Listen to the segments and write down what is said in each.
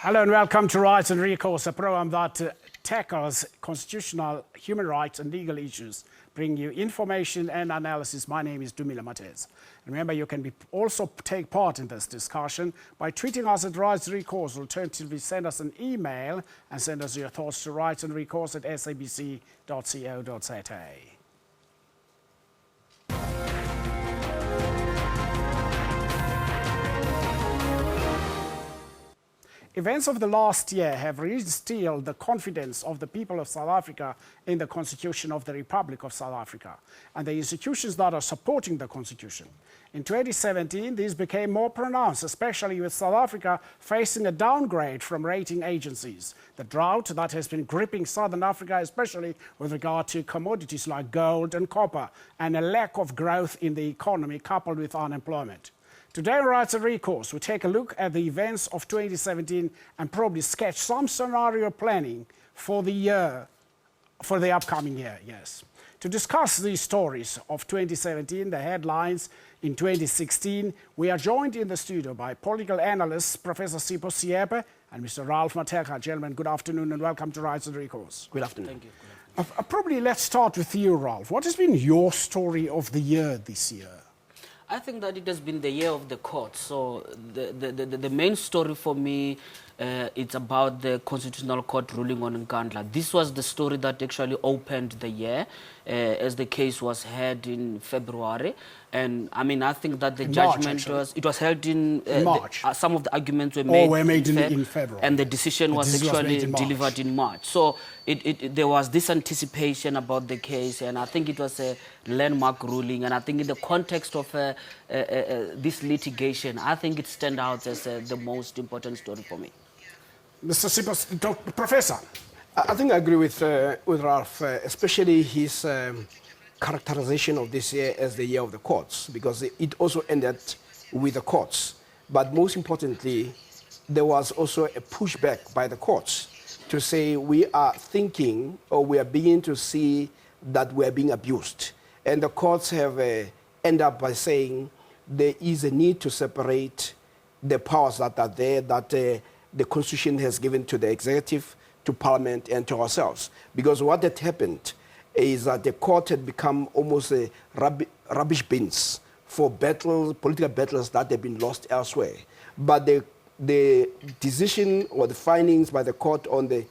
Hello and welcome to Rights and Recourse, a program that tackles constitutional, human rights and legal issues, bring you information and analysis. My name is Dumila Matez. And remember, you can also take part in this discussion by tweeting us at Rights and Recourse. Alternatively, send us an email and send us your thoughts to rightsandrecourse@sabc.co.za. Events of the last year have reinstilled the confidence of the people of South Africa in the Constitution of the Republic of South Africa and the institutions that are supporting the Constitution. In 2017, these became more pronounced, especially with South Africa facing a downgrade from rating agencies. The drought that has been gripping Southern Africa, especially with regard to commodities like gold and copper, and a lack of growth in the economy coupled with unemployment. Today on Rights and Recourse, we take a look at the events of 2017 and probably sketch some scenario planning for the upcoming year, yes. To discuss these stories of 2017, the headlines in 2016, we are joined in the studio by political analysts Professor Sipho Siepe and Mr. Ralph Mateka. Gentlemen, good afternoon and welcome to Rights and Recourse. Good afternoon. Thank you. Probably let's start with you, Ralph. What has been your story of the year this year? I think that it has been the year of the courts. So the main story for me, it's about the Constitutional Court ruling on Nkandla. This was the story that actually opened the year as the case was heard in February. And I mean, I think that the judgment was held in March. Some of the arguments were made, in February. And the decision was actually delivered in March. So there was this anticipation about the case, and I think it was a landmark ruling. And I think in the context of this litigation, I think it stands out as the most important story for me. Mr. Sipho, Professor. I think I agree with Ralph, especially his characterization of this year as the year of the courts, because it also ended with the courts. But most importantly, there was also a pushback by the courts to say we are thinking or we are beginning to see that we are being abused. And the courts have ended up by saying there is a need to separate the powers that are there, that the Constitution has given to the executive, to Parliament, and to ourselves. Because what had happened is that the court had become almost a rubbish bins for political battles that had been lost elsewhere. But the decision or the findings by the court on the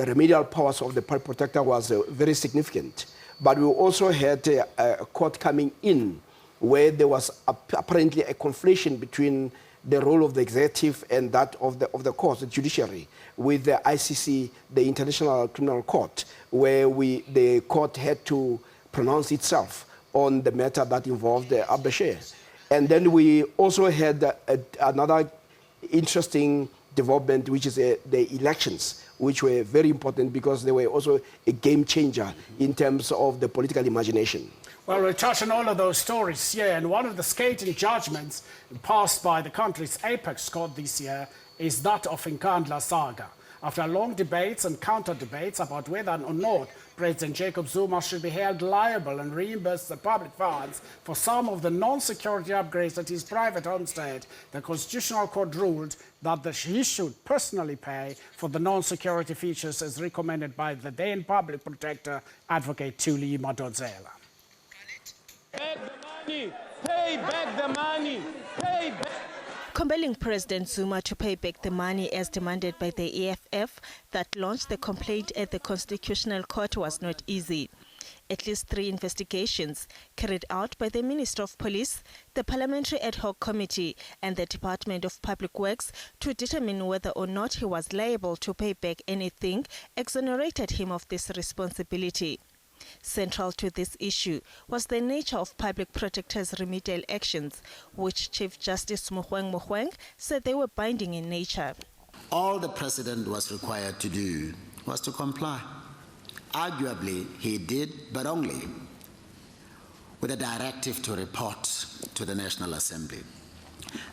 remedial powers of the public protector was very significant. But we also had a court coming in where there was apparently a conflation between the role of the executive and that of the court, the judiciary, with the ICC, the International Criminal Court, where the court had to pronounce itself on the matter that involved Abeshe. And then we also had another interesting development, which is the elections, which were very important because they were also a game changer in terms of the political imagination. Well, we'll touch on all of those stories here, and one of the scathing judgments passed by the country's apex court this year is that of Nkandla saga. After long debates and counter-debates about whether or not President Jacob Zuma should be held liable and reimburse the public funds for some of the non-security upgrades at his private homestead, the Constitutional Court ruled that he should personally pay for the non-security features as recommended by the then public protector, Advocate Thuli Madonsela. Back the money! Pay back the money! Pay back! Compelling President Zuma to pay back the money as demanded by the EFF that launched the complaint at the Constitutional Court was not easy. At least 3 investigations carried out by the Minister of Police, the Parliamentary Ad Hoc Committee and the Department of Public Works to determine whether or not he was liable to pay back anything exonerated him of this responsibility. Central to this issue was the nature of public protectors' remedial actions, which Chief Justice Mogoeng said they were binding in nature. All the President was required to do was to comply. Arguably, he did, but only with a directive to report to the National Assembly.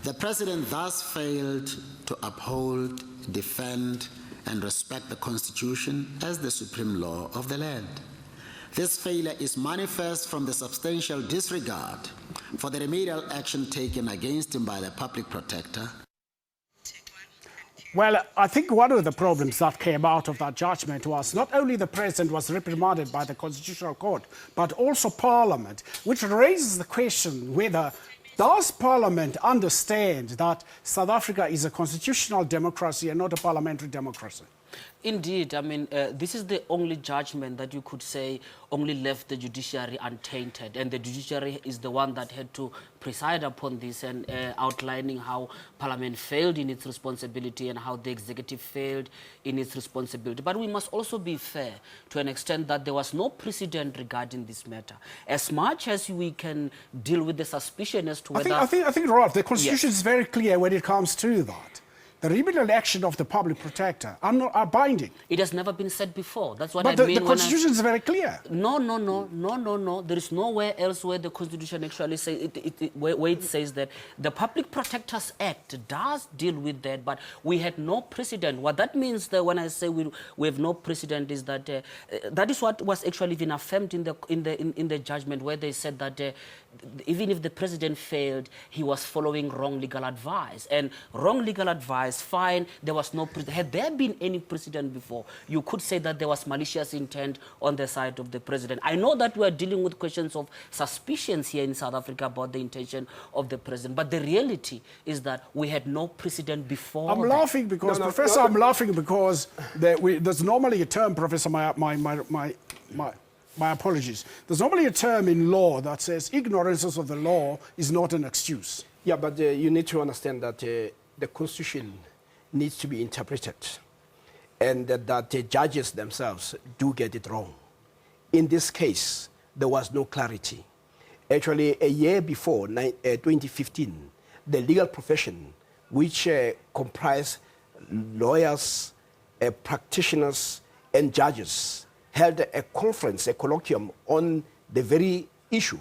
The President thus failed to uphold, defend, and respect the Constitution as the supreme law of the land. This failure is manifest from the substantial disregard for the remedial action taken against him by the public protector Well, I think one of the problems that came out of that judgment was not only the president was reprimanded by the Constitutional Court, but also Parliament, which raises the question whether does Parliament understand that South Africa is a constitutional democracy and not a parliamentary democracy? Indeed, I mean, this is the only judgment that you could say only left the judiciary untainted, and the judiciary is the one that had to preside upon this and outlining how Parliament failed in its responsibility and how the executive failed in its responsibility. But we must also be fair to an extent that there was no precedent regarding this matter. As much as we can deal with the suspicion as to whether... I think, Ralph, the Constitution Yes. is very clear when it comes to that. The remedial action of the public protector are binding. It has never been said before. That's what But I mean. the Constitution is very clear. No. There is nowhere else where the Constitution actually says where it says that the Public Protectors Act does deal with that, but we had no precedent. What that means, that when I say we have no precedent, is that that is what was actually been affirmed in the judgment, where they said that even if the president failed, he was following wrong legal advice, and wrong legal advice, fine. There was no precedent. Had there been any precedent before, you could say that there was malicious intent on the side of the president. I know that we are dealing with questions of suspicions here in South Africa about the intention of the president, but the reality is that we had no precedent before. I'm laughing because, Professor, I'm laughing because there's normally a term, Professor, my apologies. There's normally a term in law that says ignorance of the law is not an excuse. Yeah, but you need to understand that the Constitution needs to be interpreted, and that the judges themselves do get it wrong. In this case, there was no clarity. Actually, a year before, 2015, the legal profession, which comprised lawyers, practitioners, and judges, held a conference, a colloquium on the very issue.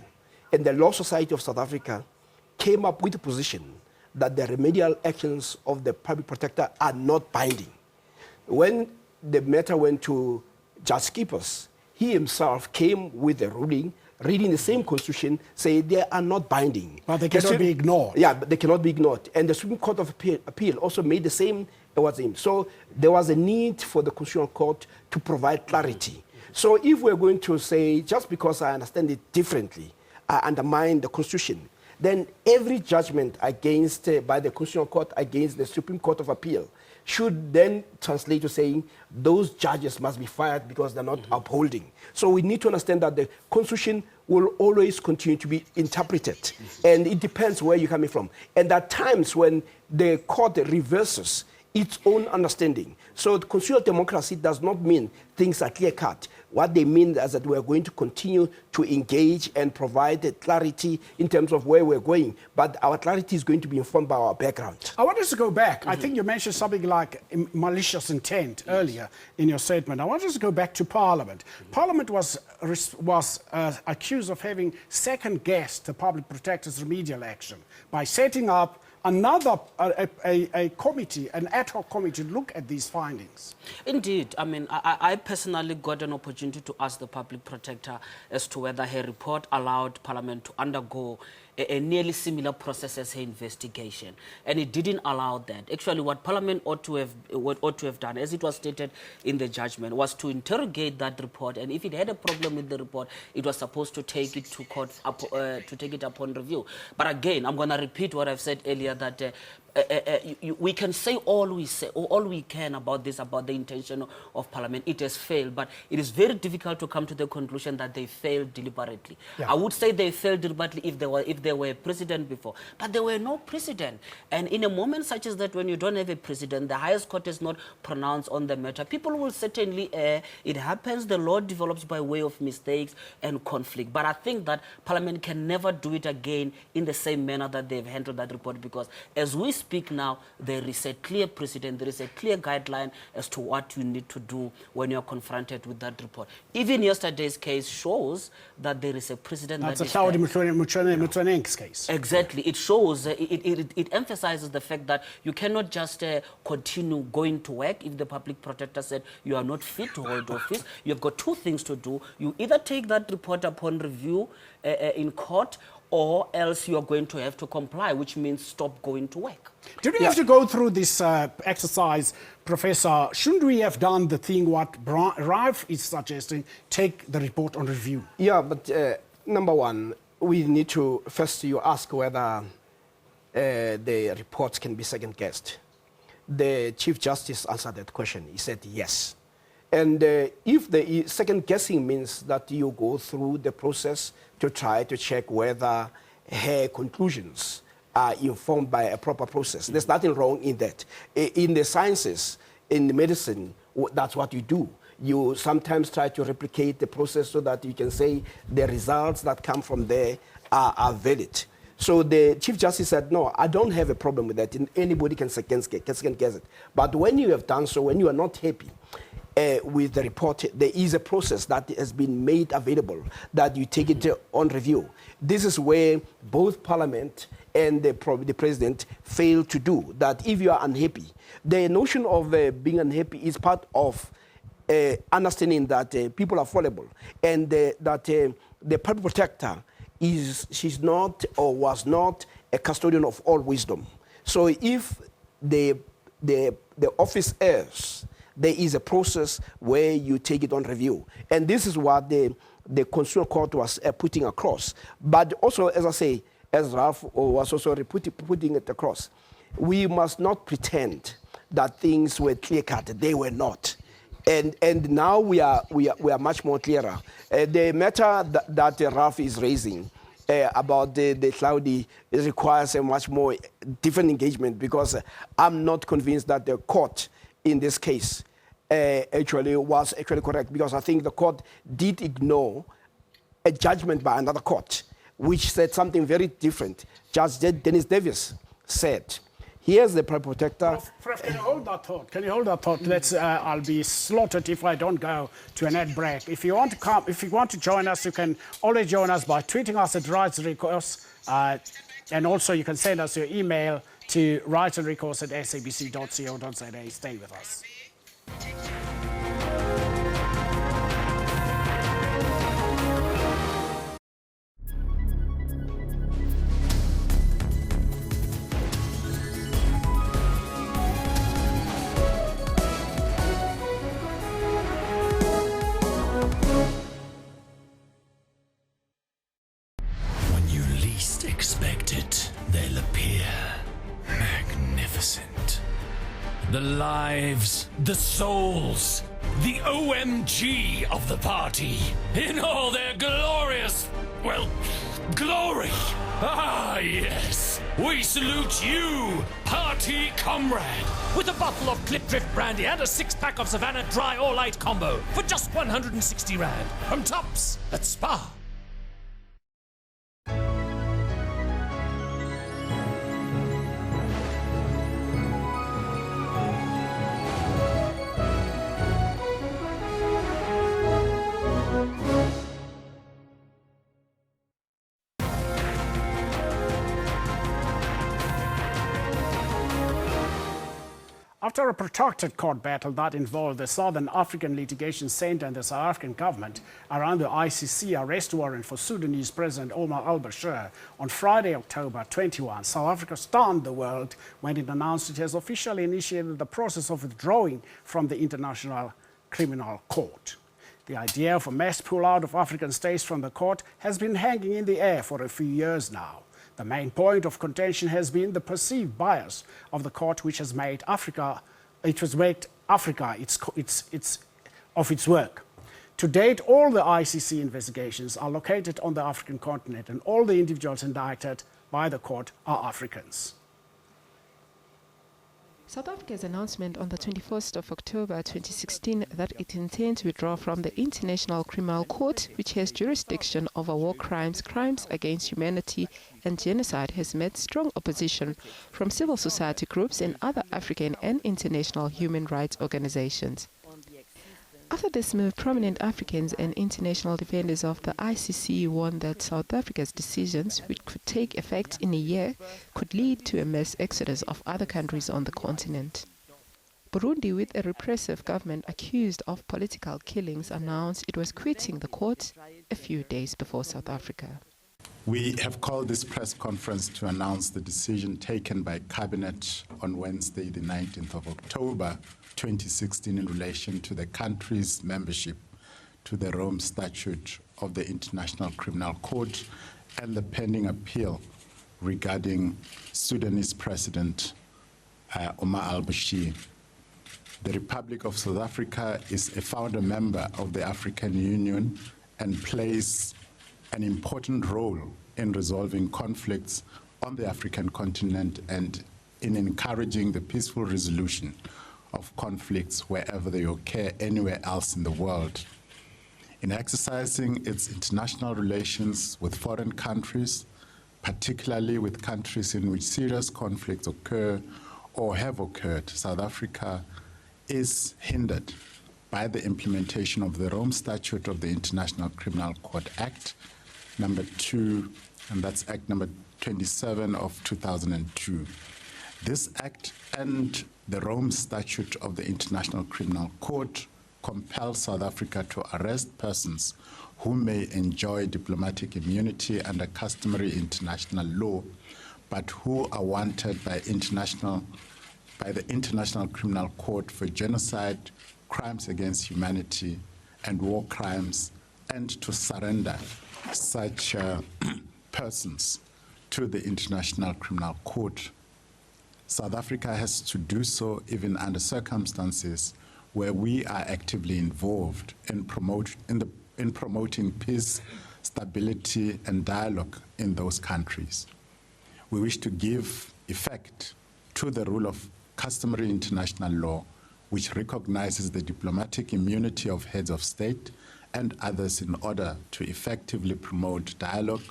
And the Law Society of South Africa came up with a position that the remedial actions of the public protector are not binding. When the matter went to Judge Schippers, he himself came with a ruling, reading the same constitution, saying they are not binding. But they cannot be ignored. Yeah, but they cannot be ignored. And the Supreme Court of Appeal also made the same. So there was a need for the Constitutional Court to provide clarity. So if we're going to say, just because I understand it differently, I undermine the Constitution, then every judgment against, by the Constitutional Court against the Supreme Court of Appeal should then translate to saying those judges must be fired because they're not upholding. So we need to understand that the Constitution will always continue to be interpreted, and it depends where you're coming from. And there are times when the court reverses its own understanding. So the constitutional democracy does not mean things are clear-cut. What they mean is that we're going to continue to engage and provide clarity in terms of where we're going. But our clarity is going to be informed by our background. I want us to go back. I think you mentioned something like malicious intent earlier in your statement. I want us to go back to Parliament. Parliament was accused of having second-guessed the public protector's remedial action by setting up a committee, an ad hoc committee, to look at these findings. Indeed. I mean, I personally got an opportunity to ask the public protector as to whether her report allowed Parliament to undergo a nearly similar process as her investigation, and it didn't allow that. Actually, what Parliament ought to have done, as it was stated in the judgment, was to interrogate that report, and if it had a problem with the report, it was supposed to take it to court to take it upon review. But again, I'm going to repeat what I've said earlier, that we can say all we can about this, about the intention of Parliament. It has failed, but it is very difficult to come to the conclusion that they failed deliberately. Yeah. I would say they failed deliberately if there were a precedent before, but there were no precedent. And in a moment such as that, when you don't have a precedent, the highest court has not pronounced on the matter, people will certainly err. It happens. The law develops by way of mistakes and conflict. But I think that Parliament can never do it again in the same manner that they've handled that report, because as we speak now, there is a clear precedent, there is a clear guideline as to what you need to do when you're confronted with that report. Even yesterday's case shows that there is a precedent. That's a Saudi Mutwaneng's case. Exactly. It shows, it emphasizes the fact that you cannot just continue going to work if the public protector said you are not fit to hold office. You've got two things to do. You either take that report upon review in court, or else you are going to have to comply, which means stop going to work. Did we have to go through this exercise, Professor? Shouldn't we have done the thing what Ralph is suggesting, take the report on review? Yeah, but number one, we need to, first you ask whether the reports can be second-guessed. The Chief Justice answered that question. He said yes. And if the second-guessing means that you go through the process to try to check whether her conclusions are informed by a proper process, there's nothing wrong in that. In the sciences, in medicine, that's what you do. You sometimes try to replicate the process so that you can say the results that come from there are valid. So the Chief Justice said, no, I don't have a problem with that. Anybody can second guess it. But when you have done so, when you are not happy with the report, there is a process that has been made available that you take it on review. This is where both Parliament and the President fail to do, that if you are unhappy, the notion of being unhappy is part of understanding that people are fallible and that the public protector she's not or was not a custodian of all wisdom. So if the office errs, there is a process where you take it on review. And this is what the Constitutional Court was putting across. But also, as I say, as Ralph was also putting it across, we must not pretend that things were clear-cut. They were not. And now we are much more clearer. The matter that Ralph is raising about the cloudy requires a much more different engagement, because I'm not convinced that the court in this case was actually correct, because I think the court did ignore a judgment by another court which said something very different. Judge Dennis Davis said, here's the public protector. Prof, can you hold that thought? Can you hold that thought? I'll be slaughtered if I don't go to an ad break. If you want to come, if you want to join us, you can always join us by tweeting us at Recourse, and also you can send us your email to rightsandrecourse@sabc.co.za. Stay with us. Expect it, they'll appear magnificent. The lives, the souls, the OMG of the party, in all their glorious, well, glory. Ah, yes, we salute you, party comrade, with a bottle of Clipdrift brandy and a 6-pack of Savannah Dry or Light combo for just 160 Rand from Tops at Spa. After a protracted court battle that involved the Southern African Litigation Centre and the South African government around the ICC arrest warrant for Sudanese President Omar al-Bashir on Friday, October 21, South Africa stunned the world when it announced it has officially initiated the process of withdrawing from the International Criminal Court. The idea of a mass pull-out of African states from the court has been hanging in the air for a few years now. The main point of contention has been the perceived bias of the court, which has made Africa, its work. To date, all the ICC investigations are located on the African continent, and all the individuals indicted by the court are Africans. South Africa's announcement on the 21st of October 2016 that it intends to withdraw from the International Criminal Court, which has jurisdiction over war crimes, crimes against humanity and genocide, has met strong opposition from civil society groups and other African and international human rights organizations. After this move, prominent Africans and international defenders of the ICC warned that South Africa's decisions, which could take effect in a year, could lead to a mass exodus of other countries on the continent. Burundi, with a repressive government accused of political killings, announced it was quitting the court a few days before South Africa. We have called this press conference to announce the decision taken by Cabinet on Wednesday, the 19th of October, 2016, in relation to the country's membership to the Rome Statute of the International Criminal Court and the pending appeal regarding Sudanese President Omar al-Bashir. The Republic of South Africa is a founder member of the African Union and plays an important role in resolving conflicts on the African continent and in encouraging the peaceful resolution of conflicts wherever they occur anywhere else in the world. In exercising its international relations with foreign countries, particularly with countries in which serious conflicts occur or have occurred, South Africa is hindered by the implementation of the Rome Statute of the International Criminal Court Act, number 2, and that's Act number 27 of 2002. This Act and the Rome Statute of the International Criminal Court compels South Africa to arrest persons who may enjoy diplomatic immunity under customary international law, but who are wanted by the International Criminal Court for genocide, crimes against humanity, and war crimes, and to surrender such persons to the International Criminal Court. South Africa has to do so even under circumstances where we are actively involved in promoting peace, stability, and dialogue in those countries. We wish to give effect to the rule of customary international law, which recognizes the diplomatic immunity of heads of state and others in order to effectively promote dialogue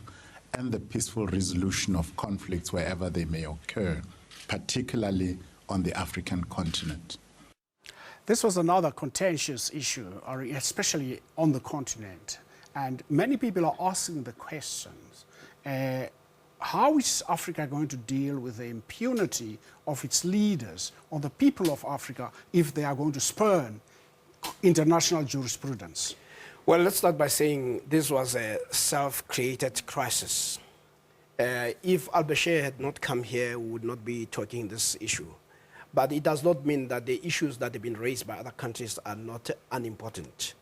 and the peaceful resolution of conflicts wherever they may occur, particularly on the African continent. This was another contentious issue, especially on the continent. And many people are asking the questions, how is Africa going to deal with the impunity of its leaders or the people of Africa if they are going to spurn international jurisprudence? Well, let's start by saying this was a self-created crisis. If al-Bashir had not come here, we would not be talking this issue. But it does not mean that the issues that have been raised by other countries are not unimportant.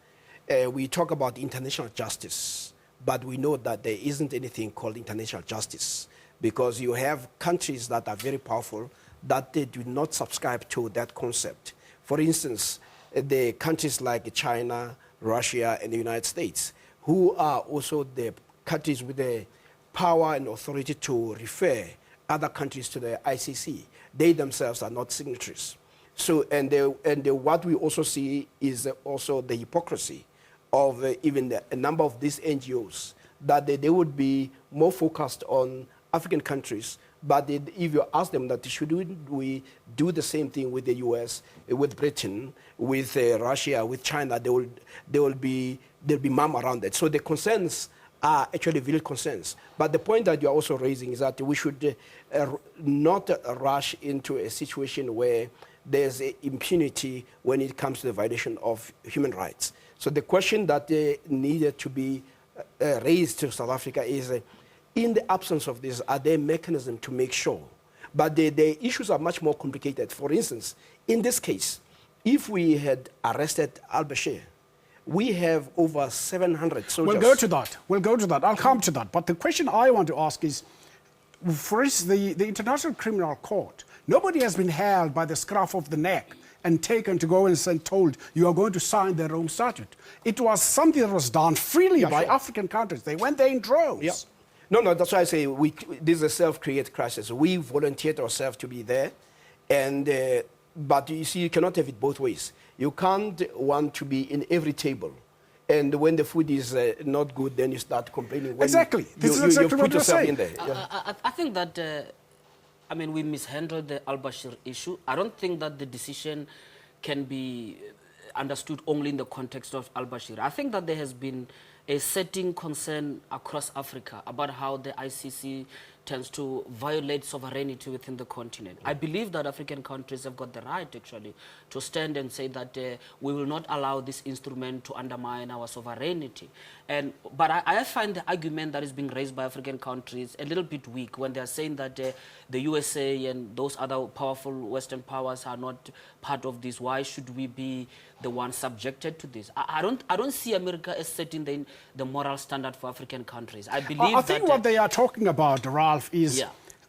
We talk about international justice, but we know that there isn't anything called international justice because you have countries that are very powerful that they do not subscribe to that concept. For instance, the countries like China, Russia, and the United States, who are also the countries with the power and authority to refer other countries to the ICC. They themselves are not signatories. So, what we also see is also the hypocrisy of even a number of these NGOs, that they would be more focused on African countries, but if you ask them that should we do the same thing with the US, with Britain, with Russia, with China, there will be mum around that. So the concerns are actually valid concerns. But the point that you are also raising is that we should not rush into a situation where there's impunity when it comes to the violation of human rights. So the question that needed to be raised to South Africa is, in the absence of this, are there mechanisms to make sure? But the issues are much more complicated. For instance, in this case, if we had arrested al-Bashir, we have over 700 soldiers. We'll go to that. We'll go to that. I'll come to that. But the question I want to ask is, for instance, the International Criminal Court, nobody has been held by the scruff of the neck and taken to go and told, you are going to sign the Rome Statute. It was something that was done freely by African countries. They went there in droves. Yeah. No, that's why I say this is a self-created crisis. We volunteered ourselves to be there, but you see, you cannot have it both ways. You can't want to be in every table, and when the food is not good, then you start complaining. Exactly. This is exactly what you're saying. I think that, we mishandled the al-Bashir issue. I don't think that the decision can be understood only in the context of al-Bashir. I think that there has been a setting concern across Africa about how the ICC tends to violate sovereignty within the continent. I believe that African countries have got the right, actually, to stand and say that we will not allow this instrument to undermine our sovereignty. But I find the argument that is being raised by African countries a little bit weak when they are saying that the USA and those other powerful Western powers are not part of this. Why should we be the ones subjected to this? I don't see America as setting the moral standard for African countries. I believe I think what they are talking about, Ralph, is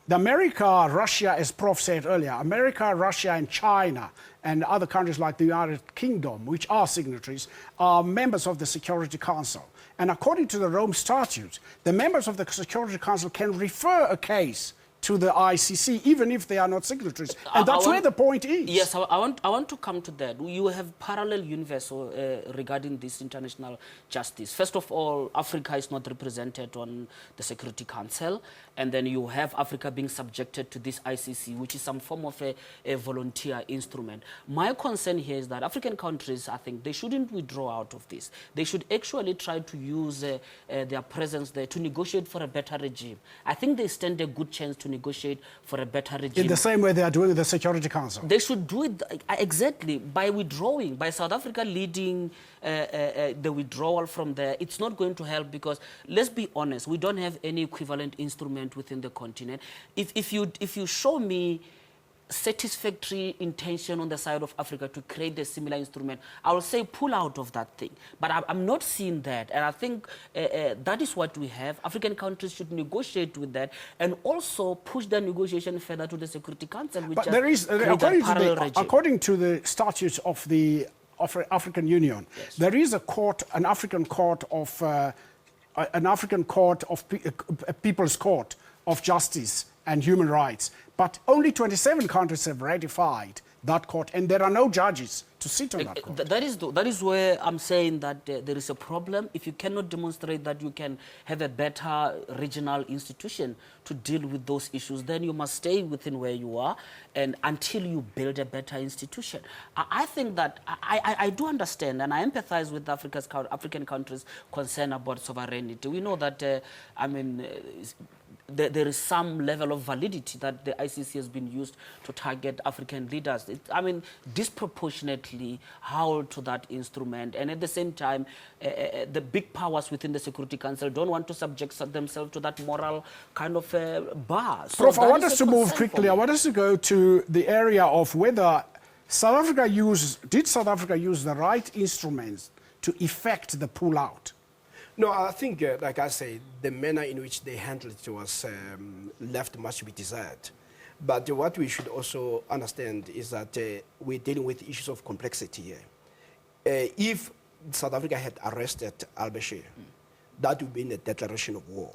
the America, Russia, as Prof said earlier, America, Russia and China and other countries like the United Kingdom, which are signatories, are members of the Security Council. And according to the Rome Statute, the members of the Security Council can refer a case to the ICC, even if they are not signatories. And that's where the point is. Yes, I want to come to that. You have parallel universe regarding this international justice. First of all, Africa is not represented on the Security Council. And then you have Africa being subjected to this ICC, which is some form of a volunteer instrument. My concern here is that African countries, I think, they shouldn't withdraw out of this. They should actually try to use their presence there to negotiate for a better regime. I think they stand a good chance to negotiate for a better regime. In the same way they are doing with the Security Council. They should do it exactly by withdrawing, by South Africa leading the withdrawal from there. It's not going to help because, let's be honest, we don't have any equivalent instrument within the continent. If you show me satisfactory intention on the side of Africa to create a similar instrument, I will say pull out of that thing. But I'm not seeing that. And I think that is what we have. African countries should negotiate with that and also push the negotiation further to the Security Council. Which but there is, according to the statutes of the African Union, there is a court, an African court of People's Court of Justice and Human Rights, but only 27 countries have ratified that court, and there are no judges to sit on that court. That is where I'm saying that there is a problem. If you cannot demonstrate that you can have a better regional institution to deal with those issues, then you must stay within where you are and until you build a better institution. I think that I do understand and I empathize with African countries' concern about sovereignty. We know that, there is some level of validity that the ICC has been used to target African leaders. Disproportionately held to that instrument. And at the same time, the big powers within the Security Council don't want to subject themselves to that moral kind of bar. So Prof, I want us to move quickly. I want us to go to the area of whether South Africa did South Africa use the right instruments to effect the pull-out? No, I think, like I say, the manner in which they handled it was left much to be desired. But what we should also understand is that we're dealing with issues of complexity here. If South Africa had arrested al-Bashir, that would be a declaration of war.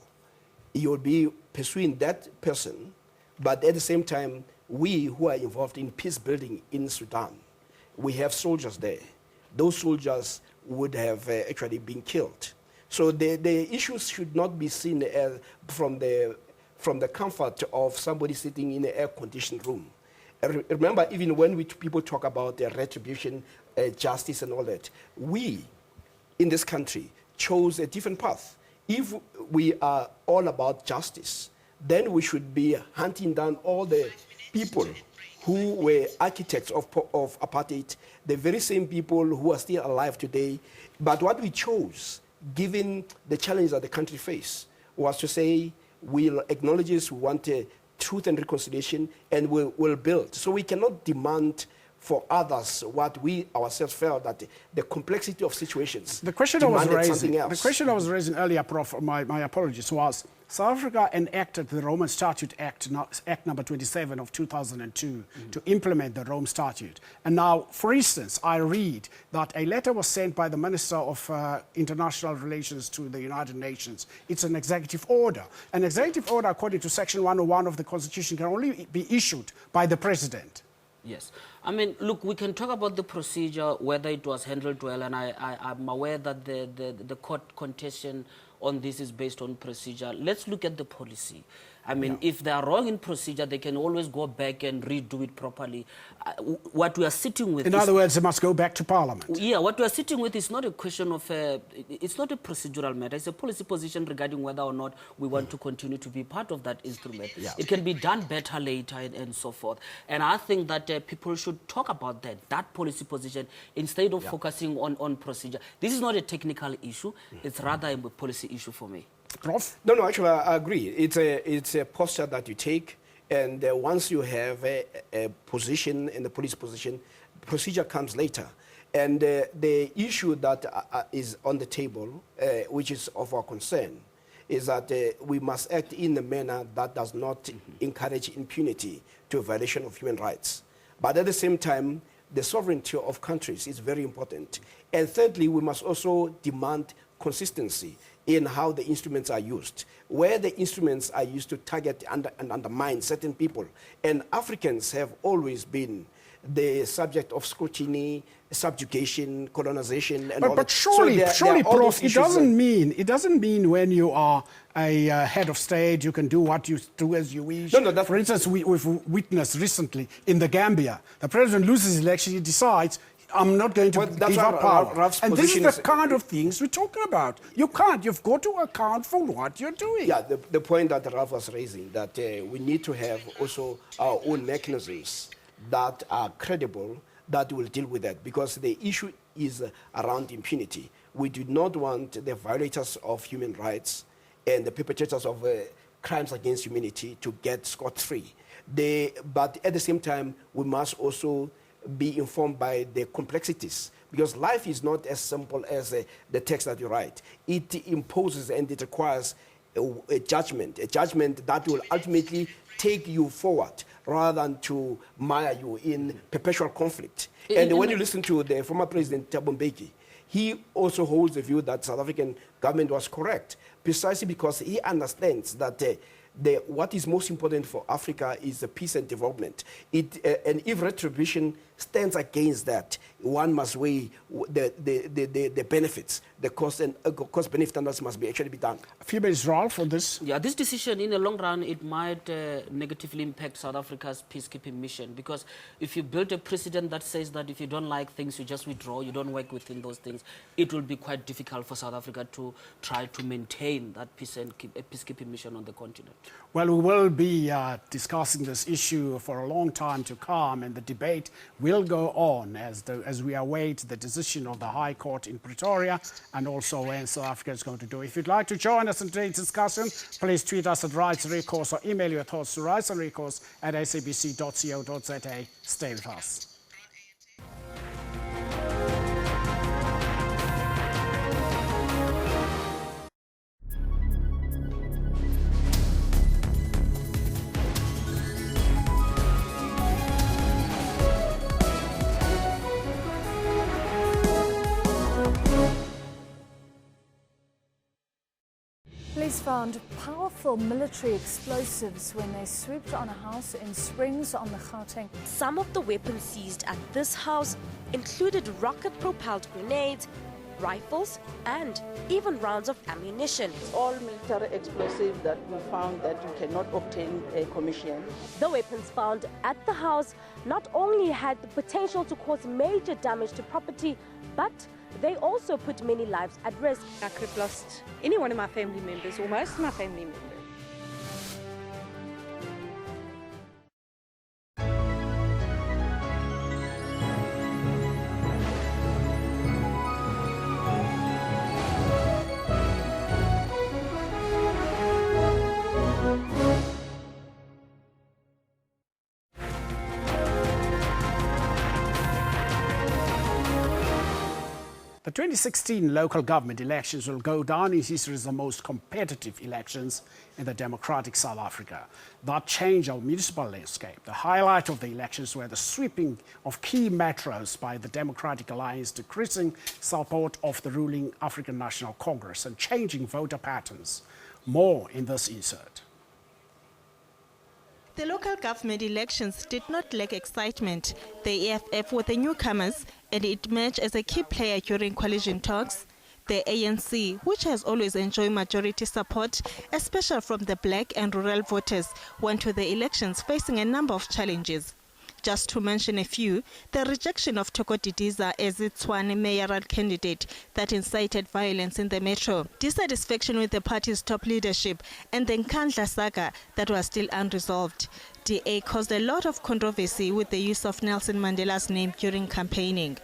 You would be pursuing that person, but at the same time, we who are involved in peace building in Sudan, we have soldiers there. Those soldiers would have actually been killed. So the issues should not be seen as from the comfort of somebody sitting in an air-conditioned room. Remember, even when people talk about retribution, justice and all that, we in this country chose a different path. If we are all about justice, then we should be hunting down all the people who were architects of apartheid, the very same people who are still alive today. But what we chose, given the challenge that the country faced, was to say, we'll acknowledge this, we want truth and reconciliation, and we'll build. So we cannot demand for others what we ourselves felt that the complexity of situations demanded something else. The question I was raising earlier, Prof, my apologies, was South Africa enacted the Roman Statute Act number 27 of 2002 to implement the Rome Statute. And now, for instance, I read that a letter was sent by the Minister of International Relations to the United Nations. It's an executive order. An executive order, according to Section 101 of the Constitution, can only be issued by the President. Yes. I mean, look, we can talk about the procedure, whether it was handled well, and I'm aware that the court contention on this is based on procedure. Let's look at the policy. I mean, if they are wrong in procedure, they can always go back and redo it properly. What we are sitting with In other words, they must go back to Parliament. Yeah, what we are sitting with is not a question of, it's not a procedural matter. It's a policy position regarding whether or not we want to continue to be part of that instrument. Yeah. It can be done better later and so forth. And I think that people should talk about that policy position, instead of focusing on procedure. This is not a technical issue. It's rather a policy issue for me. Prof? No, actually, I agree. It's a posture that you take, and once you have a position in the police position, procedure comes later. And the issue that is on the table, which is of our concern, is that we must act in a manner that does not encourage impunity to a violation of human rights. But at the same time, the sovereignty of countries is very important. And thirdly, we must also demand consistency in how the instruments are used, where the instruments are used to target and undermine certain people. And Africans have always been the subject of scrutiny, subjugation, colonization, and all But that. surely, there are all Prof, those it issues doesn't mean when you are a head of state, you can do what you do as you wish. No, that's... For instance, we've witnessed recently in the Gambia, the president loses his election, he decides, I'm not going to give up power. And this is the kind of things we're talking about. You can't. You've got to account for what you're doing. Yeah, the point that Ralph was raising, that we need to have also our own mechanisms that are credible, that will deal with that, because the issue is around impunity. We do not want the violators of human rights and the perpetrators of crimes against humanity to get scot-free. But at the same time, we must also be informed by the complexities, because life is not as simple as the text that you write. It imposes and it requires a judgment that will ultimately take you forward rather than to mire you in perpetual conflict. And when you listen to the former President Thabo Mbeki, he also holds the view that South African government was correct, precisely because he understands that what is most important for Africa is the peace and development. And if retribution stands against that, one must weigh the benefits, the cost-benefit analysis must actually be done. A few minutes, Ralph, on this. Yeah, this decision, in the long run, it might negatively impact South Africa's peacekeeping mission, because if you build a precedent that says that if you don't like things, you just withdraw, you don't work within those things, it will be quite difficult for South Africa to try to maintain that peacekeeping mission on the continent. Well, we will be discussing this issue for a long time to come, and the debate will go on as we await the decision of the High Court in Pretoria, and also when South Africa is going to do. If you'd like to join us in today's discussion, please tweet us at Recourse or email your thoughts to rights@sabc.co.za. Stay with us. Police found powerful military explosives when they swooped on a house in Springs on the Gauteng. Some of the weapons seized at this house included rocket-propelled grenades, rifles, and even rounds of ammunition. All military explosives that we found that you cannot obtain a commission. The weapons found at the house not only had the potential to cause major damage to property, but they also put many lives at risk. I could have lost any one of my family members, or most of my family members. The 2016 local government elections will go down in history as the most competitive elections in the democratic South Africa. That changed our municipal landscape. The highlight of the elections were the sweeping of key metros by the Democratic Alliance, decreasing support of the ruling African National Congress and changing voter patterns. More in this insert. The local government elections did not lack excitement. The EFF were the newcomers, and it emerged as a key player during coalition talks. The ANC, which has always enjoyed majority support, especially from the black and rural voters, went to the elections facing a number of challenges. Just to mention a few, the rejection of Toko Didiza as its Tshwane mayoral candidate that incited violence in the metro, dissatisfaction with the party's top leadership, and the Nkandla saga that was still unresolved. DA caused a lot of controversy with the use of Nelson Mandela's name during campaigning.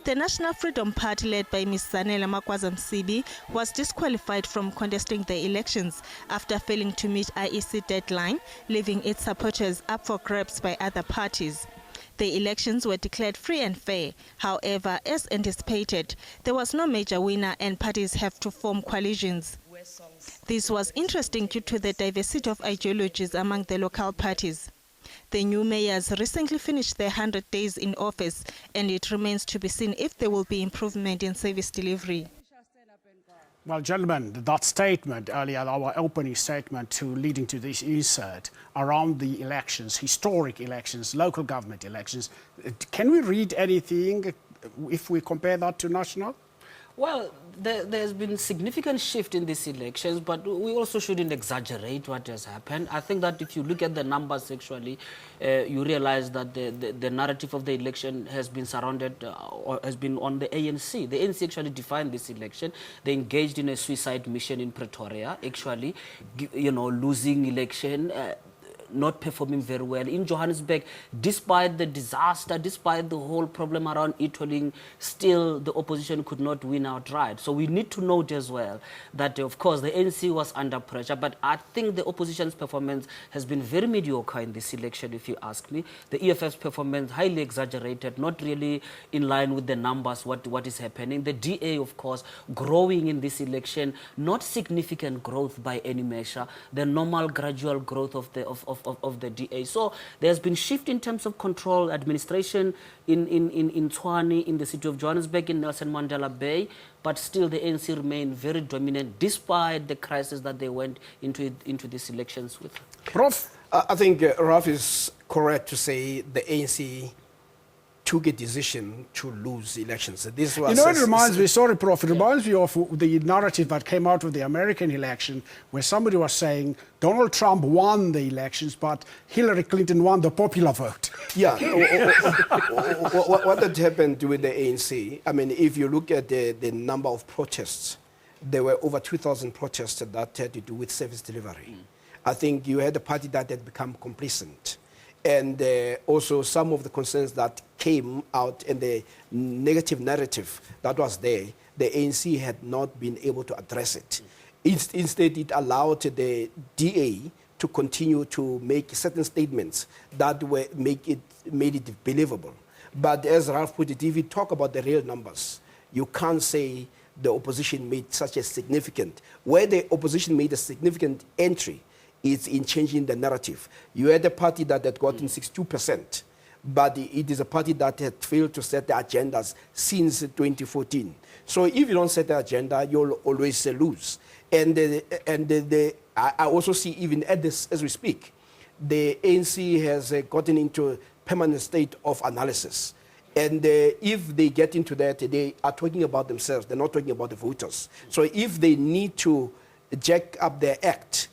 The National Freedom Party, led by Ms. Zanele Makwaza Msibi, was disqualified from contesting the elections after failing to meet IEC deadline, leaving its supporters up for grabs by other parties. The elections were declared free and fair. However, as anticipated, there was no major winner and parties have to form coalitions. This was interesting due to the diversity of ideologies among the local parties. The new mayors recently finished their 100 days in office, and it remains to be seen if there will be improvement in service delivery. Well, gentlemen, that statement earlier, our opening statement leading to this insert around the elections, historic elections, local government elections, can we read anything if we compare that to national? Well, there's been significant shift in these elections, but we also shouldn't exaggerate what has happened. I think that if you look at the numbers actually, you realize that the narrative of the election has been surrounded or has been on the ANC. The ANC actually defined this election. They engaged in a suicide mission in Pretoria, actually, losing election. Not performing very well. In Johannesburg, despite the disaster, despite the whole problem around e-tolling, still the opposition could not win outright. So we need to note as well that, of course, the ANC was under pressure, but I think the opposition's performance has been very mediocre in this election, if you ask me. The EFF's performance, highly exaggerated, not really in line with the numbers, what is happening. The DA, of course, growing in this election, not significant growth by any measure, the normal gradual growth of the DA. So there's been shift in terms of control, administration in Tshwane, in the city of Johannesburg, in Nelson Mandela Bay, but still the ANC remain very dominant despite the crisis that they went into these elections with. Prof? I think Ralph is correct to say the ANC took a decision to lose elections. This was it reminds me, sorry, Prof, it reminds me of the narrative that came out of the American election where somebody was saying Donald Trump won the elections, but Hillary Clinton won the popular vote. Yeah. What had happened with the ANC, I mean, if you look at the number of protests, there were over 2,000 protests that had to do with service delivery. I think you had a party that had become complacent. And also some of the concerns that came out and the negative narrative that was there, the ANC had not been able to address it. Instead, it allowed the DA to continue to make certain statements that made it believable. But as Ralph put it, if you talk about the real numbers, you can't say the opposition made such a significant, where the opposition made a significant entry, it's in changing the narrative. You had a party that had gotten 62%, but it is a party that had failed to set the agendas since 2014. So if you don't set the agenda, you'll always lose. And I also see even at this, as we speak, the ANC has gotten into a permanent state of analysis. And if they get into that, they are talking about themselves. They're not talking about the voters. So if they need to jack up their act,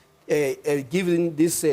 given these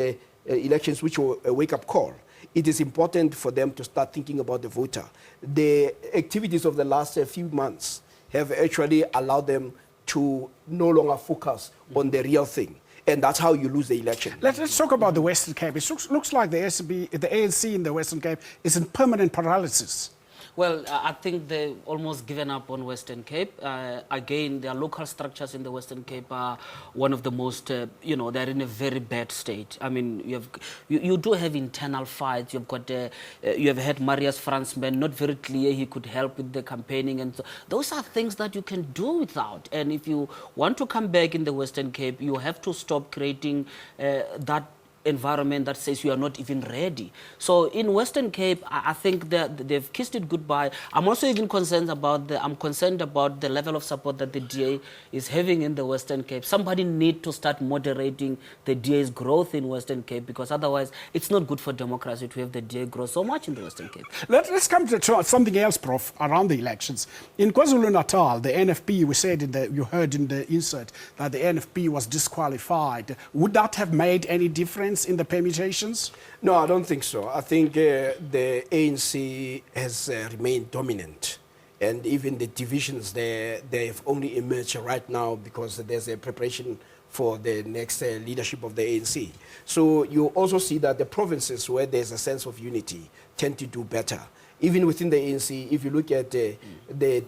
elections, which were a wake-up call, it is important for them to start thinking about the voter. The activities of the last few months have actually allowed them to no longer focus on the real thing. And that's how you lose the election. Let's talk about the Western Cape. It looks like the ANC in the Western Cape is in permanent paralysis. Well, I think they've almost given up on Western Cape. Again, their local structures in the Western Cape are one of the most, they're in a very bad state. I mean, you do have internal fights. You've got, you have had Marius Fransman, not very clear he could help with the campaigning. And so those are things that you can do without. And if you want to come back in the Western Cape, you have to stop creating that environment that says you are not even ready. So in Western Cape, I think that they've kissed it goodbye. I'm also even concerned about the level of support that the DA is having in the Western Cape. Somebody need to start moderating the DA's growth in Western Cape, because otherwise it's not good for democracy to have the DA grow so much in the Western Cape. Let's come to something else, Prof, around the elections. In KwaZulu-Natal, the NFP, we said you heard in the insert that the NFP was disqualified. Would that have made any difference in the permutations? No, I don't think so. I think the ANC has remained dominant. And even the divisions there, they've only emerged right now because there's a preparation for the next leadership of the ANC. So you also see that the provinces where there's a sense of unity tend to do better. Even within the ANC, if you look at the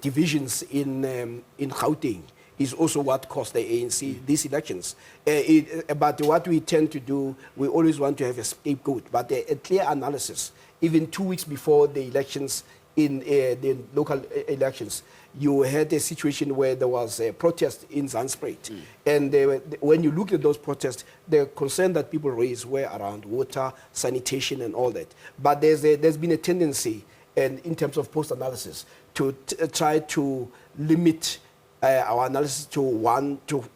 divisions in Gauteng, is also what cost the ANC these elections. But what we tend to do, we always want to have a scapegoat, but a clear analysis. Even 2 weeks before the elections, in the local elections, you had a situation where there was a protest in Zandspruit. And when you look at those protests, the concern that people raised were around water, sanitation, and all that. But there's been a tendency, and in terms of post-analysis, to try to limit our analysis to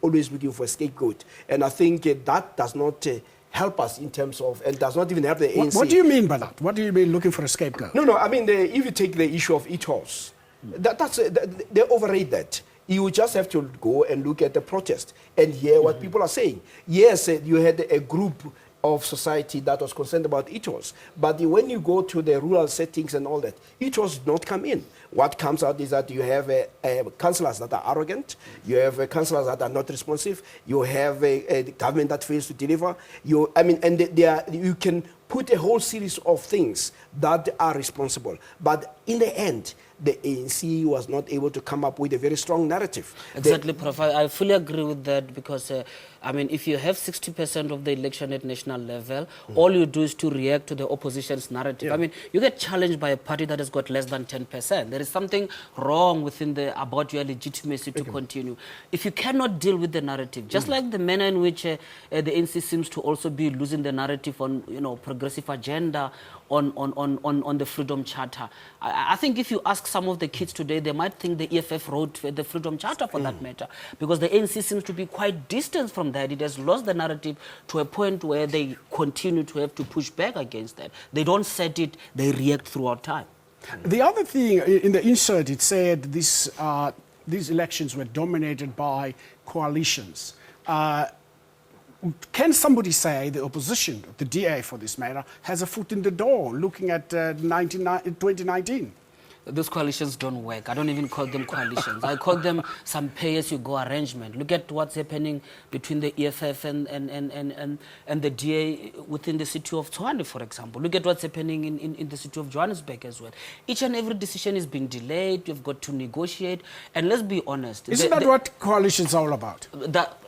always looking for a scapegoat. And I think that does not help us in terms of, and does not even help the ANC. What do you mean by that? What do you mean looking for a scapegoat? No, I mean, if you take the issue of e-tolls, they overrate that. You just have to go and look at the protest and hear what people are saying. Yes, you had a group of society that was concerned about e-tolls, but when you go to the rural settings and all that, e-tolls did not come in. What comes out is that you have councillors that are arrogant, you have councillors that are not responsive, you have a government that fails to deliver. You can put a whole series of things that are responsible, but in the end, the ANC was not able to come up with a very strong narrative. Exactly, Prof. I fully agree with that, because I mean, if you have 60% of the election at national level, all you do is to react to the opposition's narrative. I mean, you get challenged by a party that has got less than 10%. There is something wrong within about your legitimacy to continue. If you cannot deal with the narrative, just like the manner in which the ANC seems to also be losing the narrative on, progressive agenda, on the Freedom Charter. I think if you ask some of the kids today, they might think the EFF wrote the Freedom Charter for that matter, because the ANC seems to be quite distant from that. It has lost the narrative to a point where they continue to have to push back against that. They don't set it, they react throughout time. The other thing, in the insert, it said these elections were dominated by coalitions. Can somebody say the opposition, the DA for this matter, has a foot in the door looking at 2019? Those coalitions don't work. I don't even call them coalitions. I call them some pay-as-you-go arrangement. Look at what's happening between the EFF and the DA within the city of Tshwane, for example. Look at what's happening in the city of Johannesburg as well. Each and every decision is being delayed. You've got to negotiate. And let's be honest. Isn't that what coalitions are all about?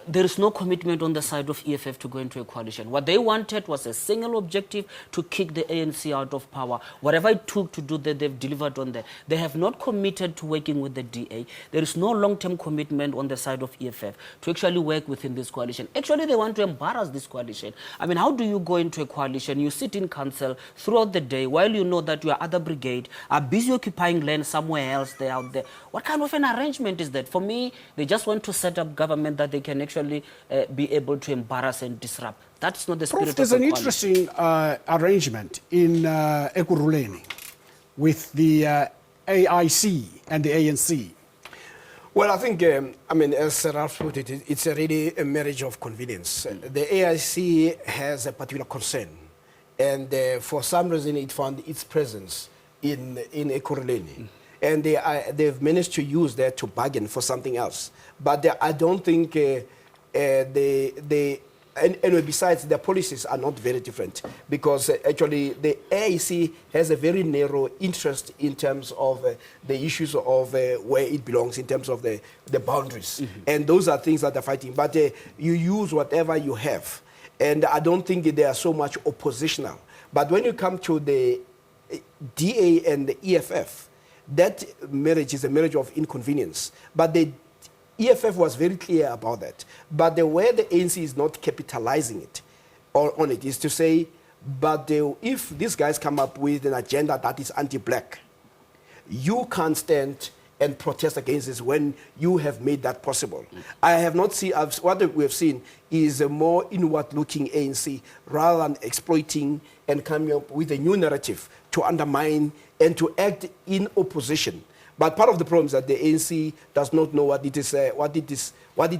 There is no commitment on the side of EFF to go into a coalition. What they wanted was a single objective to kick the ANC out of power. Whatever it took to do that, they've delivered on that. They have not committed to working with the DA. There is no long-term commitment on the side of EFF to actually work within this coalition. Actually, they want to embarrass this coalition. I mean, how do you go into a coalition? You sit in council throughout the day while you know that your other brigade are busy occupying land somewhere else. They're out there. What kind of an arrangement is that? For me, they just want to set up government that they can actually be able to embarrass and disrupt. That's not the spirit of the coalition. There's an interesting arrangement in Ekurhuleni with the AIC and the ANC. Well, I think, as Ralph put it, it's really a marriage of convenience. The AIC has a particular concern, and for some reason it found its presence in Ekurhuleni. And they've managed to use that to bargain for something else. But I don't think and besides, their policies are not very different, because actually the AIC has a very narrow interest in terms of the issues of where it belongs, in terms of the boundaries. And those are things that they're fighting. But you use whatever you have. And I don't think they are so much oppositional. But when you come to the DA and the EFF, that marriage is a marriage of inconvenience. But the EFF was very clear about that. But the way the ANC is not capitalizing it, on it, is to say, but if these guys come up with an agenda that is anti-black, you can't stand and protest against this when you have made that possible. I have not seen, what we have seen is a more inward-looking ANC rather than exploiting and coming up with a new narrative to undermine and to act in opposition. But part of the problem is that the ANC does not know what it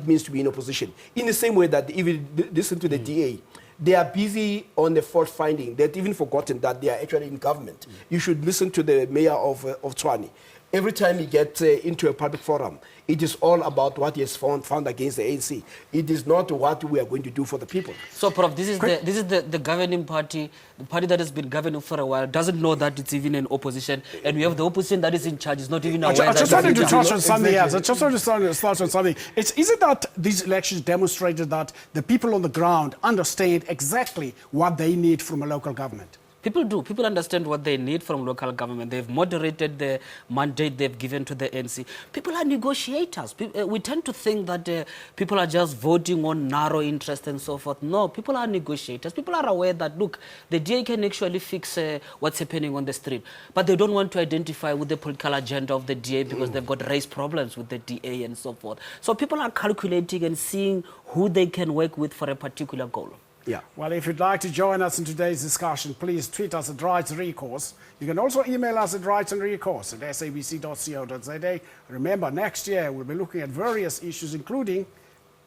means to be in opposition. In the same way that if you listen to the DA, they are busy on the fault finding. They've even forgotten that they are actually in government. You should listen to the mayor of Tshwane. Every time he gets into a public forum, it is all about what he has found against the ANC. It is not what we are going to do for the people. So, Prof, this is the governing party, the party that has been governing for a while, doesn't know that it's even in opposition, and we have the opposition that is in charge, is not even aware that I just wanted to it's touch on something else. I just wanted to touch on something. Is it that these elections demonstrated that the people on the ground understand exactly what they need from a local government? People do. People understand what they need from local government. They've moderated the mandate they've given to the ANC. People are negotiators. We tend to think that people are just voting on narrow interest and so forth. No, people are negotiators. People are aware that, look, the DA can actually fix what's happening on the street. But they don't want to identify with the political agenda of the DA because they've got race problems with the DA and so forth. So people are calculating and seeing who they can work with for a particular goal. Yeah. Well, if you'd like to join us in today's discussion, please tweet us at Rights Recourse. You can also email us at rightsandrecourse@sabc.co.za. Remember, next year we'll be looking at various issues, including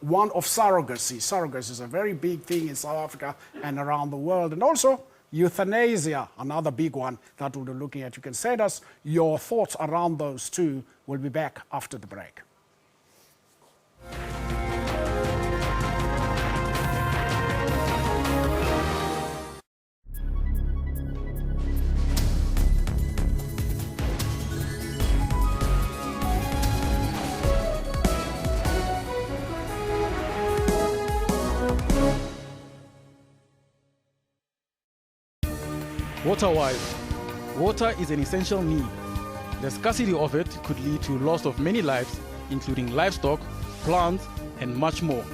one of surrogacy. Surrogacy is a very big thing in South Africa and around the world. And also euthanasia, another big one that we'll be looking at. You can send us your thoughts around those two. We'll be back after the break. Water-wise, water is an essential need. The scarcity of it could lead to loss of many lives, including livestock, plants, and much more.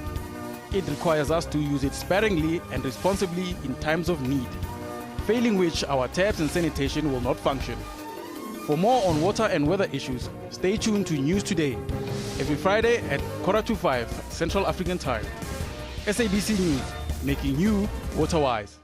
It requires us to use it sparingly and responsibly in times of need, failing which our taps and sanitation will not function. For more on water and weather issues, stay tuned to News Today, every Friday at 4:45 Central African Time. SABC News, making you water-wise.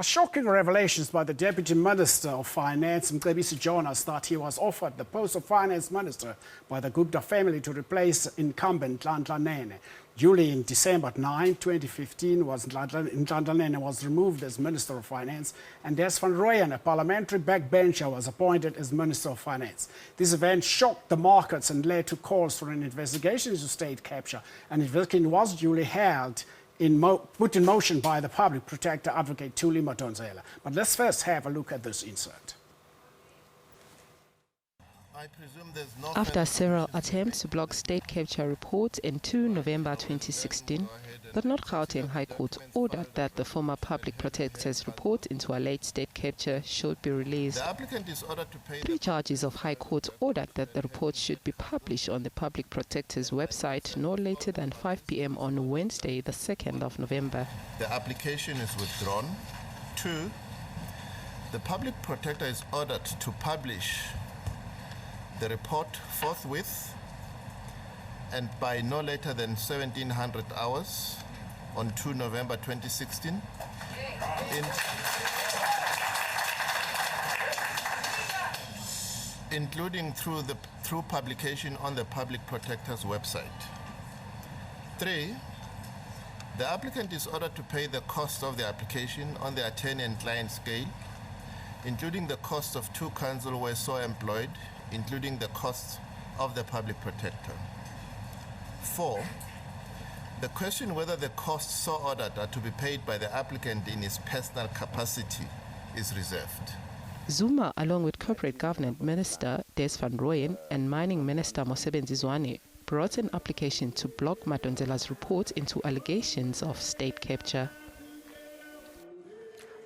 Shocking revelations by the Deputy Minister of Finance, Mcebisi Jonas, that he was offered the post of Finance Minister by the Gupta family to replace incumbent Nhlanhla Nene. Duly in December 9, 2015, Nhlanhla Nene was removed as Minister of Finance, and Des van Rooyen, a parliamentary backbencher, was appointed as Minister of Finance. This event shocked the markets and led to calls for an investigation into state capture, and investigation was duly held put in motion by the public protector advocate Thuli Madonsela. But let's first have a look at this insert. After several attempts to block state capture reports in 2 November 2016, the North Gauteng High Court ordered that the former public protector's report into alleged state capture should be released. The applicant is ordered to pay 3 judges of High Court ordered that the report should be published on the public protector's website no later than 5 p.m. on Wednesday, the 2nd of November. The application is withdrawn. 2, the public protector is ordered to publish the report forthwith and by no later than 1700 hours on 2 November 2016 including through publication on the public protector's website. 3, the applicant is ordered to pay the cost of the application on the attorney and client scale, including the cost of 2 counsel were so employed, including the costs of the public protector. 4, the question whether the costs so ordered are to be paid by the applicant in his personal capacity is reserved. Zuma, along with Corporate Governance Minister Des van Rooyen and Mining Minister Mosebenzi Zwane, brought an application to block Madonsela's report into allegations of state capture.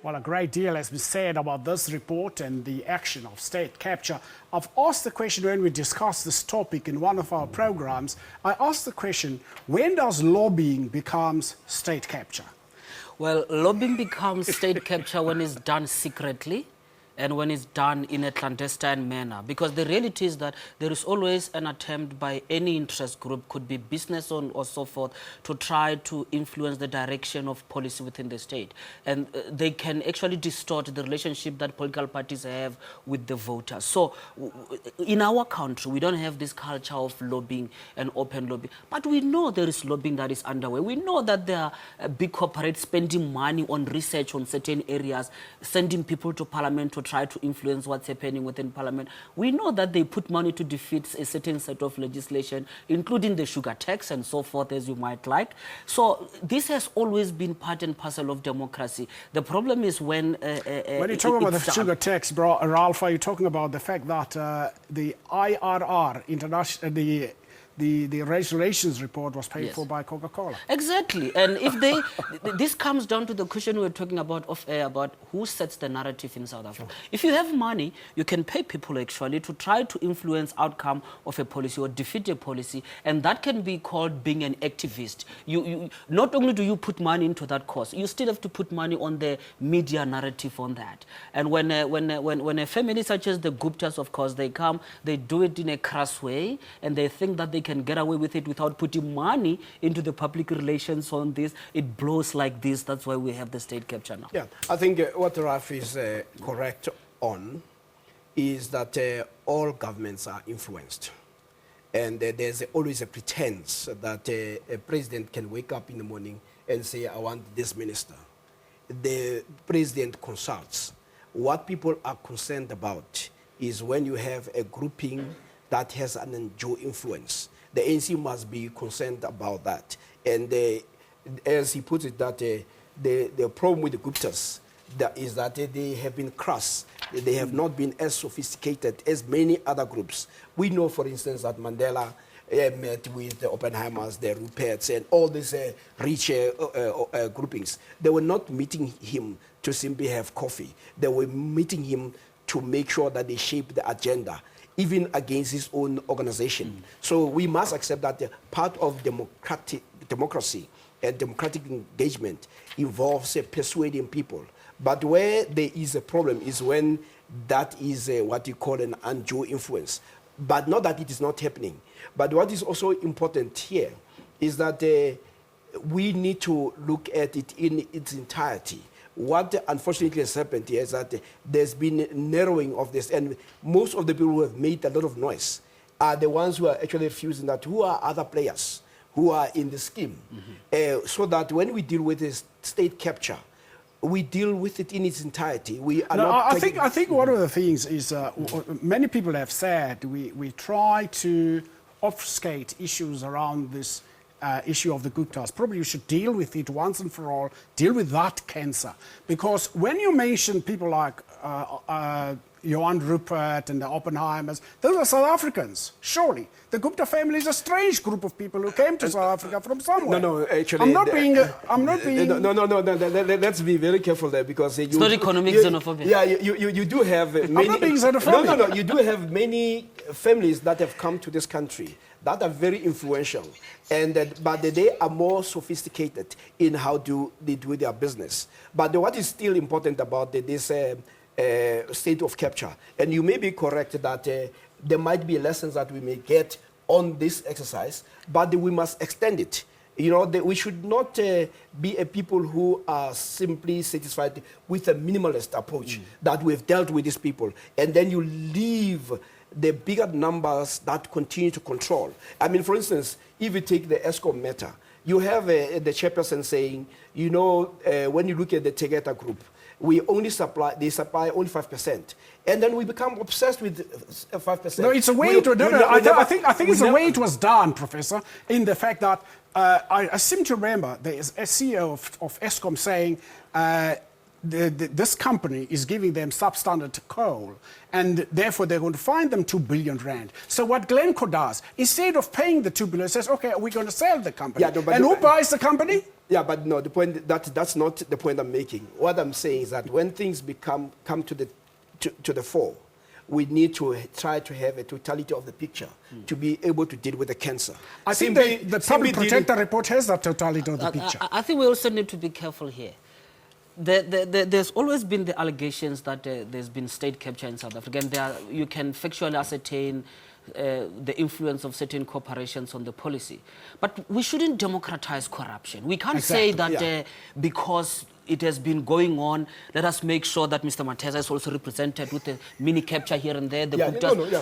Well, a great deal has been said about this report and the action of state capture. I've asked the question when we discussed this topic in one of our programs. I asked the question, when does lobbying become state capture? Well, lobbying becomes state capture when it's done secretly and when it's done in a clandestine manner. Because the reality is that there is always an attempt by any interest group, could be business or so forth, to try to influence the direction of policy within the state. And they can actually distort the relationship that political parties have with the voters. So in our country, we don't have this culture of lobbying and open lobbying. But we know there is lobbying that is underway. We know that there are big corporates spending money on research on certain areas, sending people to parliament to try to influence what's happening within parliament. We know that they put money to defeat a certain set of legislation, including the sugar tax and so forth, as you might like. So this has always been part and parcel of democracy. The problem is when you talk about the sugar tax, Ralph, are you talking about the fact that the IRR, the race relations report was paid for by Coca-Cola? Exactly. And if they, this comes down to the question we were talking about off air, about who sets the narrative in South Africa. Sure. If you have money, you can pay people actually to try to influence outcome of a policy or defeat a policy, and that can be called being an activist. You not only do you put money into that cause, you still have to put money on the media narrative on that. And when a family such as the Guptas, of course, they come, they do it in a crass way, and they think that they can get away with it without putting money into the public relations on this. It blows like this. That's why we have the state capture now. Yeah, I think what Raf is correct on is that all governments are influenced. And there's always a pretense that a president can wake up in the morning and say, I want this minister. The president consults. What people are concerned about is when you have a grouping that has an undue influence. The ANC must be concerned about that. And as he puts it, that the problem with the Guptas is that they have been crass. They have not been as sophisticated as many other groups. We know, for instance, that Mandela met with the Oppenheimers, the Ruperts, and all these rich groupings. They were not meeting him to simply have coffee. They were meeting him to make sure that they shape the agenda, even against his own organization. So we must accept that part of democracy and democratic engagement involves persuading people. But where there is a problem is when that is what you call an undue influence. But not that it is not happening. But what is also important here is that we need to look at it in its entirety. What unfortunately has happened here is that there's been narrowing of this, and most of the people who have made a lot of noise are the ones who are actually refusing that, who are other players who are in the scheme. So that when we deal with this state capture, we deal with it in its entirety. We are not I think one of the things is, many people have said, we try to obfuscate issues around this issue of the Guptas. Probably you should deal with it once and for all, deal with that cancer. Because when you mention people like Johan Rupert and the Oppenheimers, those are South Africans, surely. The Gupta family is a strange group of people who came to South Africa from somewhere. No, actually... I'm not being... No, let's be very careful there, because... It's not economic xenophobia. Yeah, you do have many... I'm not being xenophobic. No, you do have many families that have come to this country that are very influential, but they are more sophisticated in how they do their business. But what is still important about this state of capture, and you may be correct that there might be lessons that we may get on this exercise, but we must extend it. You know, we should not be a people who are simply satisfied with a minimalist approach that we've dealt with these people, and then you leave the bigger numbers that continue to control. I mean, for instance, if you take the ESCOM matter, you have the chairperson saying, you know, when you look at the Tegeta group, they supply only 5%. And then we become obsessed with 5%. No, it's a way I think it's the way it was done, Professor, in the fact that I seem to remember there is a CEO of ESCOM saying this company is giving them substandard coal, and therefore they're going to fine them 2 billion rand. So what Glencore does, instead of paying the 2 billion, says, okay, we're going to sell the company. Yeah, no, but and who buys the company? Yeah, but no, the point that's not the point I'm making. What I'm saying is that when things come to the fore, we need to try to have a totality of the picture to be able to deal with the cancer. I think the Public Protector report has that totality of the picture. I think we also need to be careful here. There's always been the allegations that there's been state capture in South Africa, and you can factually ascertain the influence of certain corporations on the policy. But we shouldn't democratize corruption. We can't say that because it has been going on, let us make sure that Mr. Mateza is also represented with a mini capture here and there.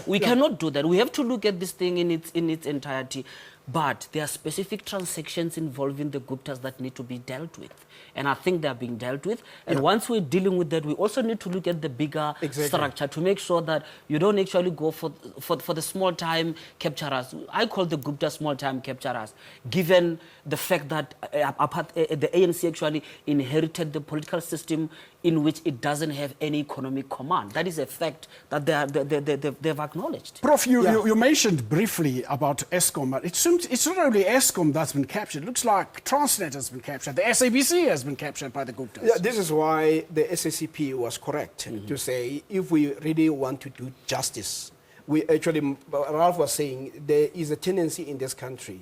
We cannot do that. We have to look at this thing in its entirety. But there are specific transactions involving the Guptas that need to be dealt with. And I think they are being dealt with. And once we're dealing with that, we also need to look at the bigger structure to make sure that you don't actually go for the small-time capturers. I call the Gupta small-time capturers, given the fact that the ANC actually inherited the political system in which it doesn't have any economic command. That is a fact that they've acknowledged. Prof, you mentioned briefly about Eskom, but it's not only Eskom that's been captured. It looks like Transnet has been captured. The SABC has been captured by the Guptas. Yeah, this is why the SACP was correct to say if we really want to do justice, we actually, Ralph was saying, there is a tendency in this country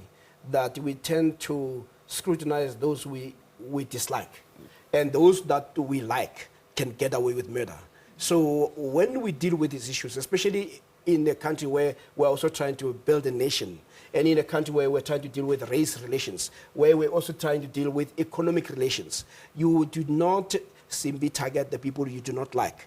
that we tend to scrutinize those we dislike. And those that we like can get away with murder. So when we deal with these issues, especially in a country where we're also trying to build a nation, and in a country where we're trying to deal with race relations, where we're also trying to deal with economic relations, you do not simply target the people you do not like.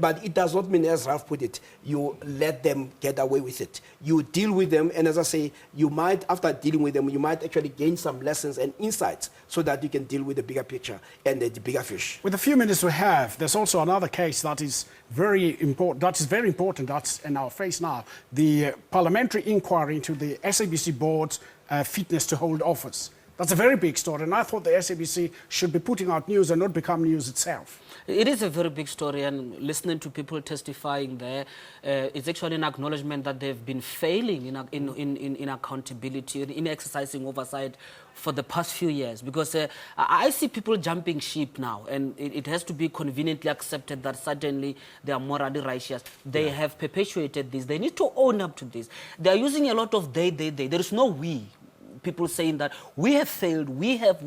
But it does not mean, as Ralph put it, you let them get away with it. You deal with them, and as I say, you might, after dealing with them, you might actually gain some lessons and insights so that you can deal with the bigger picture and the bigger fish. With the few minutes we have, there's also another case that is very important, that's in our face now, the parliamentary inquiry into the SABC board's fitness to hold office. That's a very big story, and I thought the SABC should be putting out news and not become news itself. It is a very big story, and listening to people testifying there, it's actually an acknowledgement that they've been failing in accountability, in exercising oversight for the past few years. Because I see people jumping ship now, and it has to be conveniently accepted that certainly they are morally righteous. They have perpetuated this. They need to own up to this. They are using a lot of they. There is no we. People saying that we have failed, we have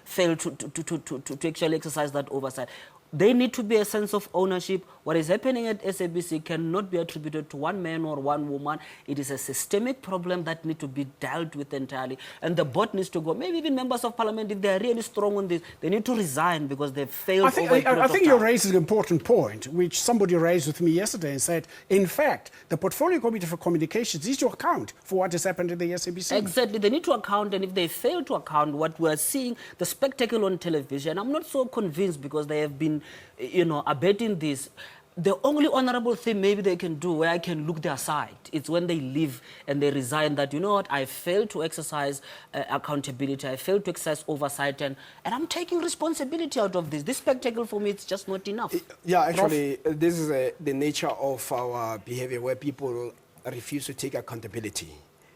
failed to actually exercise that oversight. There need to be a sense of ownership. What is happening at SABC cannot be attributed to one man or one woman. It is a systemic problem that needs to be dealt with entirely. And the board needs to go. Maybe even members of parliament, if they are really strong on this, they need to resign because they've failed. I think you're raising an important point, which somebody raised with me yesterday and said, in fact, the Portfolio Committee for Communications needs to account for what has happened in the SABC. Exactly. They need to account, and if they fail to account what we're seeing, the spectacle on television, I'm not so convinced because they have been, abetting this. The only honorable thing maybe they can do where I can look their side, it's when they leave and they resign that, you know what, I failed to exercise accountability, I failed to exercise oversight, and I'm taking responsibility out of this. This spectacle for me, it's just not enough. Yeah, actually, this is the nature of our behavior where people refuse to take accountability.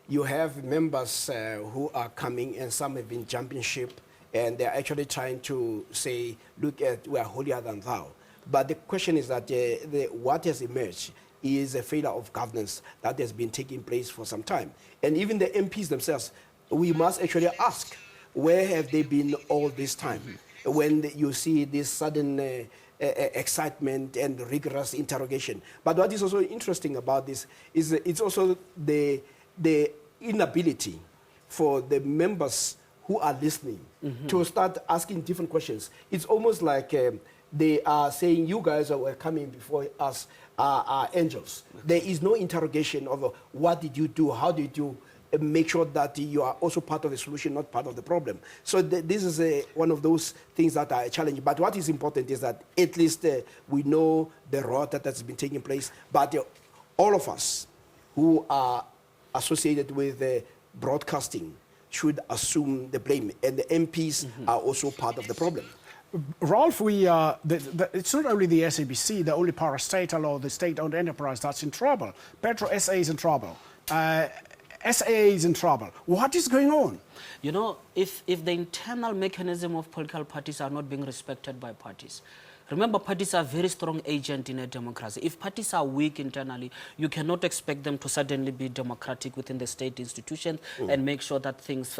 You have members who are coming, and some have been jumping ship, and they're actually trying to say, look, we are holier than thou. But the question is that what has emerged is a failure of governance that has been taking place for some time. And even the MPs themselves, we must actually ask, where have they been all this time? When you see this sudden excitement and rigorous interrogation. But what is also interesting about this is it's also the inability for the members who are listening to start asking different questions. It's almost like they are saying, you guys who are coming before us are angels. There is no interrogation of what did you do, how did you make sure that you are also part of the solution, not part of the problem. So this is one of those things that are a challenge. But what is important is that at least we know the rot that has been taking place, but all of us who are associated with broadcasting should assume the blame, and the MPs are also part of the problem. Ralph, it's not only the SABC, the only parastatal or the state-owned enterprise that's in trouble. Petro SA is in trouble. SAA is in trouble. What is going on? You know, if the internal mechanism of political parties are not being respected by parties, remember, parties are a very strong agent in a democracy. If parties are weak internally, you cannot expect them to suddenly be democratic within the state institutions and make sure that things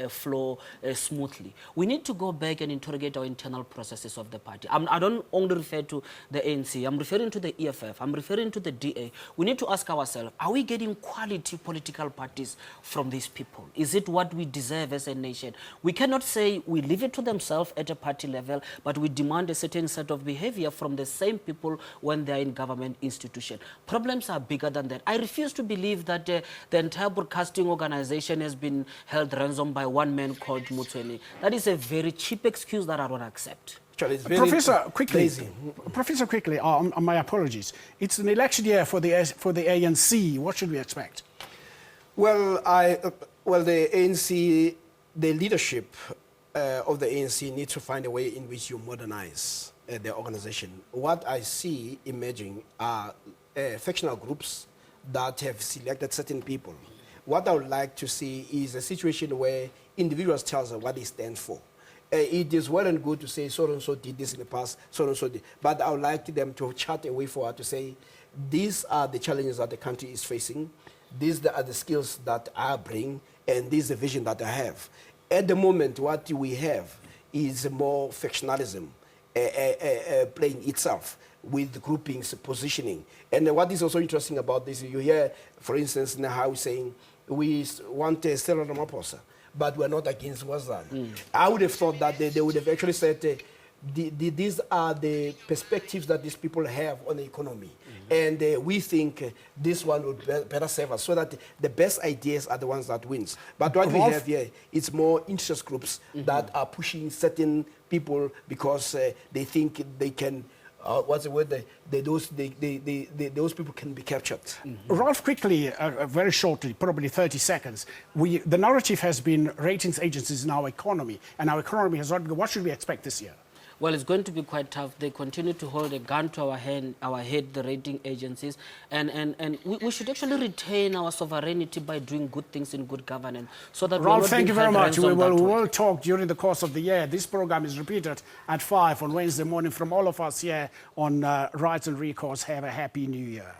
flow smoothly. We need to go back and interrogate our internal processes of the party. I don't only refer to the ANC. I'm referring to the EFF. I'm referring to the DA. We need to ask ourselves, are we getting quality political parties from these people? Is it what we deserve as a nation? We cannot say we leave it to themselves at a party level, but we demand a certain set of behavior from the same people when they're in government institution. Problems are bigger than that. I refuse to believe that the entire broadcasting organization has been held ransom by one man called Mutsweni. That is a very cheap excuse that I don't accept. Professor, quickly, my apologies. It's an election year for the ANC. What should we expect? Well, the ANC, the leadership of the ANC needs to find a way in which you modernize the organization. What I see emerging are factional groups that have selected certain people. What I would like to see is a situation where individuals tell us what they stand for. It is well and good to say so-and-so did this in the past, so-and-so did. But I would like them to chart a way forward to say, these are the challenges that the country is facing, these are the skills that I bring, and this is the vision that I have. At the moment, what we have is more factionalism playing itself with groupings, positioning. And what is also interesting about this, you hear, for instance, Nahaw saying, we want Cyril Ramaphosa, but we're not against Wazan. I would have thought that they would have actually said, these are the perspectives that these people have on the economy. And we think this one would better serve us, so that the best ideas are the ones that wins. But what we have here, it's more interest groups that are pushing certain people because they think they can, what's the word, those people can be captured. Ralph, quickly, very shortly, probably 30 seconds. The narrative has been ratings agencies in our economy, and our economy has not. What should we expect this year? Well, it's going to be quite tough. They continue to hold a gun to our head, the rating agencies, and we should actually retain our sovereignty by doing good things in good governance, so that Ralph, thank you very much. We will talk during the course of the year. This program is repeated at 5 on Wednesday morning. From all of us here on Rights and Recourse, have a happy New Year.